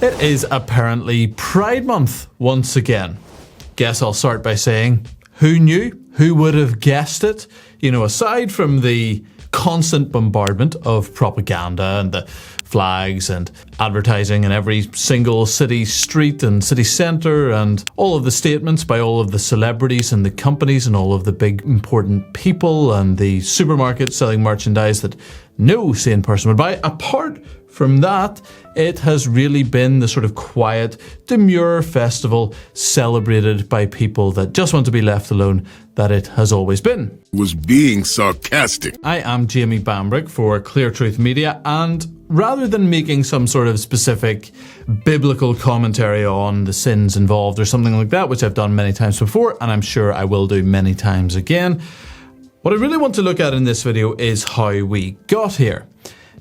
It is apparently Pride Month once again. Guess I'll start by saying, who knew? Who would have guessed it? You know, aside from the constant bombardment of propaganda and the flags and advertising in every single city street and city centre, and all of the statements by all of the celebrities and the companies and all of the big important people and the supermarkets selling merchandise that no sane person would buy. Apart from that, it has really been the sort of quiet, demure festival celebrated by people that just want to be left alone that it has always been. Was being sarcastic. I am Jamie Bambrick for Clear Truth Media, and rather than making some sort of specific biblical commentary on the sins involved or something like that, which I've done many times before, and I'm sure I will do many times again, what I really want to look at in this video is how we got here.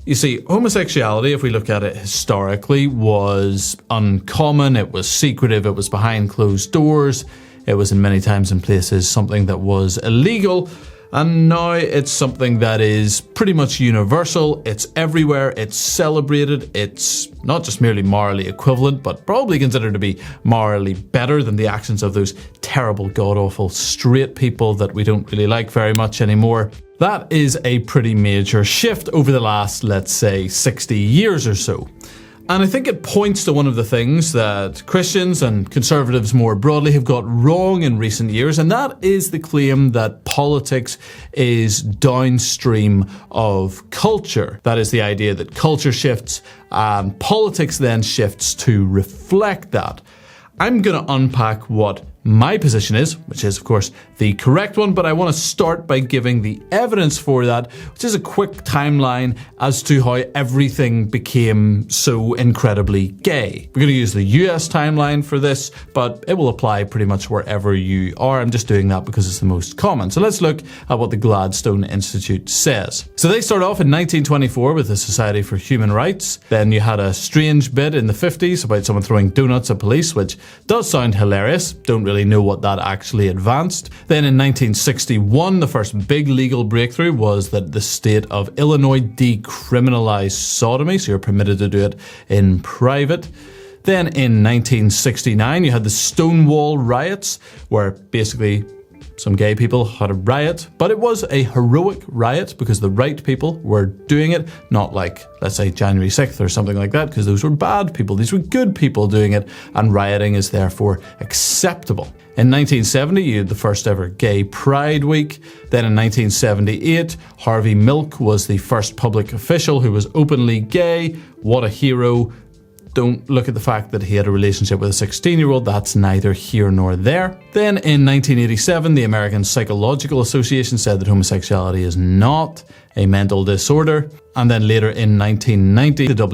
You see, homosexuality, if we look at it historically, was uncommon, it was secretive, it was behind closed doors, it was in many times and places something that was illegal, and now it's something that is pretty much universal, it's everywhere, it's celebrated, it's not just merely morally equivalent, but probably considered to be morally better than the actions of those terrible, god-awful straight people that we don't really like very much anymore. That is a pretty major shift over the last, let's say, 60 years or so. And I think it points to one of the things that Christians and conservatives more broadly have got wrong in recent years, and that is the claim that politics is downstream of culture. That is the idea that culture shifts and politics then shifts to reflect that. I'm going to unpack what my position is, which is of course the correct one, but I want to start by giving the evidence for that, which is a quick timeline as to how everything became so incredibly gay. We're going to use the US timeline for this, but it will apply pretty much wherever you are. I'm just doing that because it's the most common. So let's look at what the Gladstone Institute says. So they start off in 1924 with the Society for Human Rights. Then you had a strange bit in the 50s about someone throwing donuts at police, which does sound hilarious. Don't really know what that actually advanced. Then in 1961, the first big legal breakthrough was that the state of Illinois decriminalized sodomy, so you're permitted to do it in private. Then in 1969, you had the Stonewall riots, where basically some gay people had a riot, but it was a heroic riot because the right people were doing it, not like, let's say, January 6th or something like that, because those were bad people. These were good people doing it, and rioting is therefore acceptable. In 1970, you had the first ever Gay Pride Week. Then in 1978, Harvey Milk was the first public official who was openly gay. What a hero. Don't look at the fact that he had a relationship with a 16-year-old, that's neither here nor there. Then in 1987, the American Psychological Association said that homosexuality is not a mental disorder. And then later in 1990, the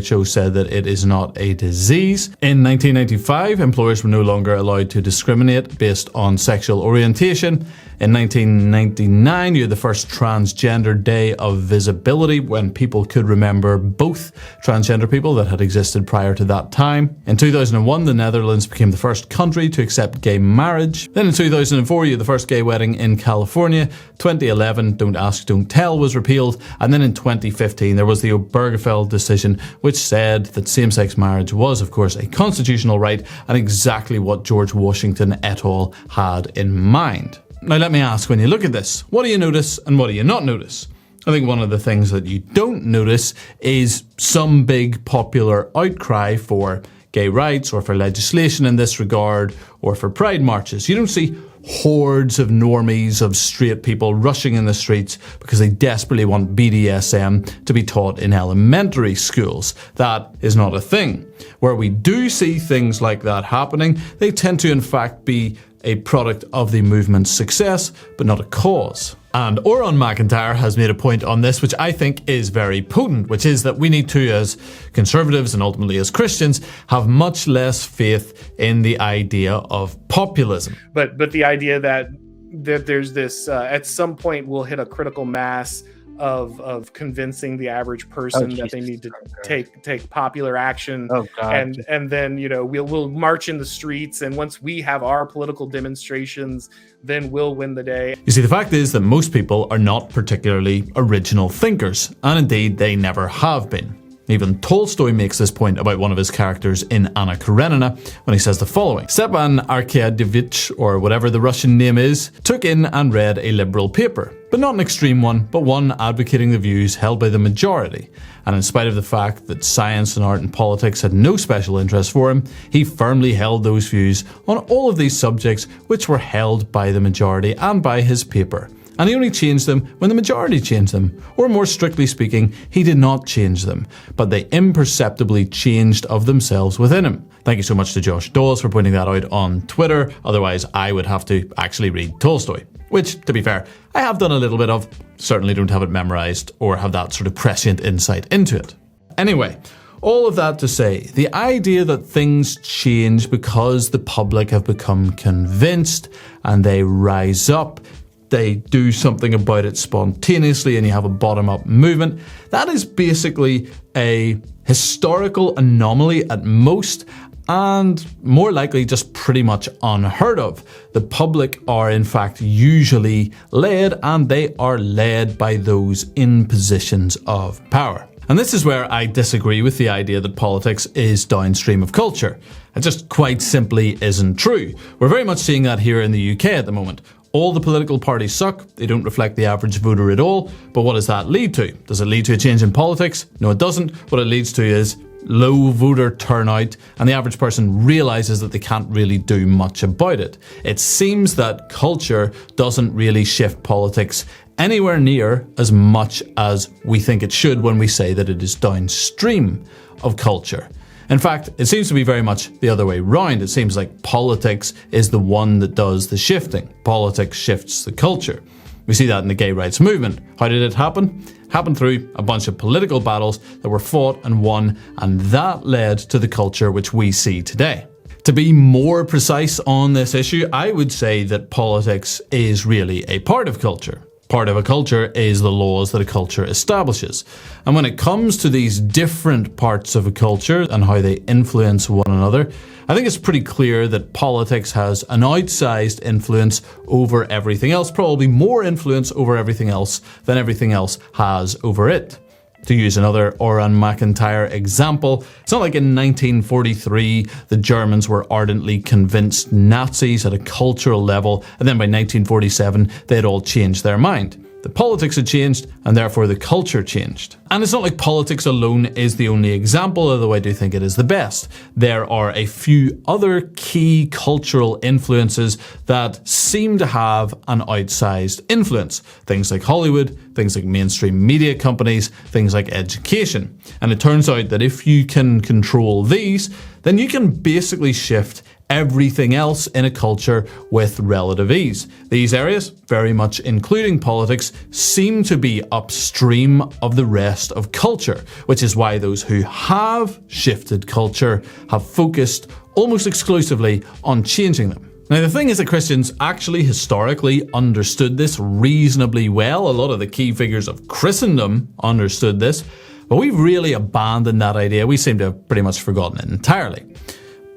WHO said that it is not a disease. In 1995, employers were no longer allowed to discriminate based on sexual orientation. In 1999, you had the first Transgender Day of Visibility, when people could remember both transgender people that had existed prior to that time. In 2001, the Netherlands became the first country to accept gay marriage. Then in 2004, you had the first gay wedding in California. 2011, Don't Ask, Don't Tell was repealed. And then in 2015, there was the Obergefell decision, which said that same-sex marriage was, of course, a constitutional right and exactly what George Washington et al. Had in mind. Now let me ask, when you look at this, what do you notice and what do you not notice? I think one of the things that you don't notice is some big popular outcry for gay rights or for legislation in this regard or for pride marches. You don't see hordes of normies, of straight people rushing in the streets because they desperately want BDSM to be taught in elementary schools. That is not a thing. Where we do see things like that happening, they tend to in fact be a product of the movement's success, but not a cause. And Oran McIntyre has made a point on this, which I think is very potent, which is that we need to, as conservatives and ultimately as Christians, have much less faith in the idea of populism. But the idea that there's this, at some point we'll hit a critical mass of convincing the average person that they need to take popular action, and then we'll march in the streets, and once we have our political demonstrations, then we'll win the day. You see, the fact is that most people are not particularly original thinkers, and indeed they never have been. Even Tolstoy makes this point about one of his characters in Anna Karenina when he says the following. Stepan Arkadyevich, or whatever the Russian name is, took in and read a liberal paper, but not an extreme one, but one advocating the views held by the majority. And in spite of the fact that science and art and politics had no special interest for him, he firmly held those views on all of these subjects which were held by the majority and by his paper. And he only changed them when the majority changed them. Or more strictly speaking, he did not change them, but they imperceptibly changed of themselves within him. Thank you so much to Josh Dawes for pointing that out on Twitter. Otherwise, I would have to actually read Tolstoy. Which, to be fair, I have done a little bit of. Certainly don't have it memorized or have that sort of prescient insight into it. Anyway, all of that to say, the idea that things change because the public have become convinced and they rise up, they do something about it spontaneously and you have a bottom-up movement, that is basically a historical anomaly at most, and more likely just pretty much unheard of. The public are in fact usually led, and they are led by those in positions of power. And this is where I disagree with the idea that politics is downstream of culture. It just quite simply isn't true. We're very much seeing that here in the UK at the moment. All the political parties suck, they don't reflect the average voter at all, but what does that lead to? Does it lead to a change in politics? No, it doesn't. What it leads to is low voter turnout, and the average person realizes that they can't really do much about it. It seems that culture doesn't really shift politics anywhere near as much as we think it should when we say that it is downstream of culture. In fact, it seems to be very much the other way round. It seems like politics is the one that does the shifting. Politics shifts the culture. We see that in the gay rights movement. How did it happen? Happened through a bunch of political battles that were fought and won, and that led to the culture which we see today. To be more precise on this issue, I would say that politics is really a part of culture. Part of a culture is the laws that a culture establishes. And when it comes to these different parts of a culture and how they influence one another, I think it's pretty clear that politics has an outsized influence over everything else, probably more influence over everything else than everything else has over it. To use another Oran McIntyre example, it's not like in 1943 the Germans were ardently convinced Nazis at a cultural level, and then by 1947 they had all changed their mind. The politics had changed, and therefore the culture changed. And it's not like politics alone is the only example, although I do think it is the best. There are a few other key cultural influences that seem to have an outsized influence. Things like Hollywood, things like mainstream media companies, things like education. And it turns out that if you can control these, then you can basically shift everything else in a culture with relative ease. These areas, very much including politics, seem to be upstream of the rest of culture, which is why those who have shifted culture have focused almost exclusively on changing them. Now, the thing is that Christians actually historically understood this reasonably well. A lot of the key figures of Christendom understood this, but we've really abandoned that idea. We seem to have pretty much forgotten it entirely.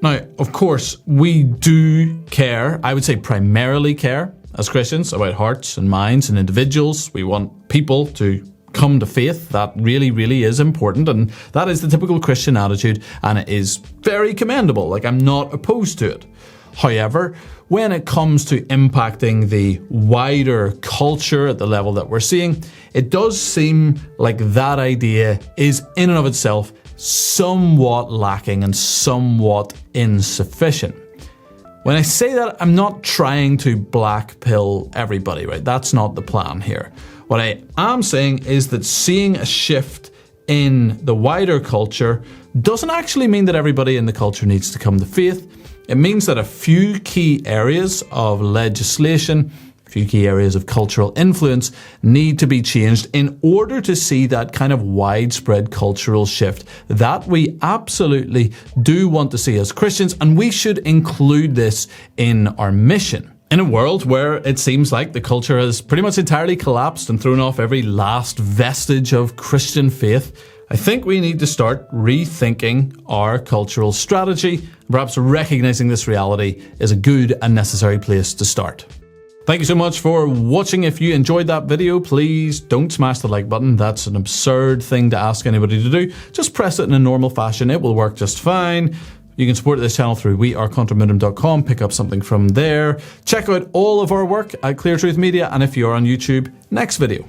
Now, of course, we do care, I would say primarily care, as Christians, about hearts and minds and individuals. We want people to come to faith. That really, really is important, and that is the typical Christian attitude, and it is very commendable. Like, I'm not opposed to it. However, when it comes to impacting the wider culture at the level that we're seeing, it does seem like that idea is in and of itself somewhat lacking and somewhat insufficient. When I say that, I'm not trying to black pill everybody, right? That's not the plan here. What I am saying is that seeing a shift in the wider culture doesn't actually mean that everybody in the culture needs to come to faith. It means that a few key areas of legislation, a few key areas of cultural influence need to be changed in order to see that kind of widespread cultural shift that we absolutely do want to see as Christians, and we should include this in our mission. In a world where it seems like the culture has pretty much entirely collapsed and thrown off every last vestige of Christian faith, I think we need to start rethinking our cultural strategy. Perhaps recognizing this reality is a good and necessary place to start. Thank you so much for watching. If you enjoyed that video, please don't smash the like button. That's an absurd thing to ask anybody to do. Just press it in a normal fashion. It will work just fine. You can support this channel through wearecontraminutum.com, pick up something from there. Check out all of our work at Clear Truth Media, and if you're on YouTube, next video.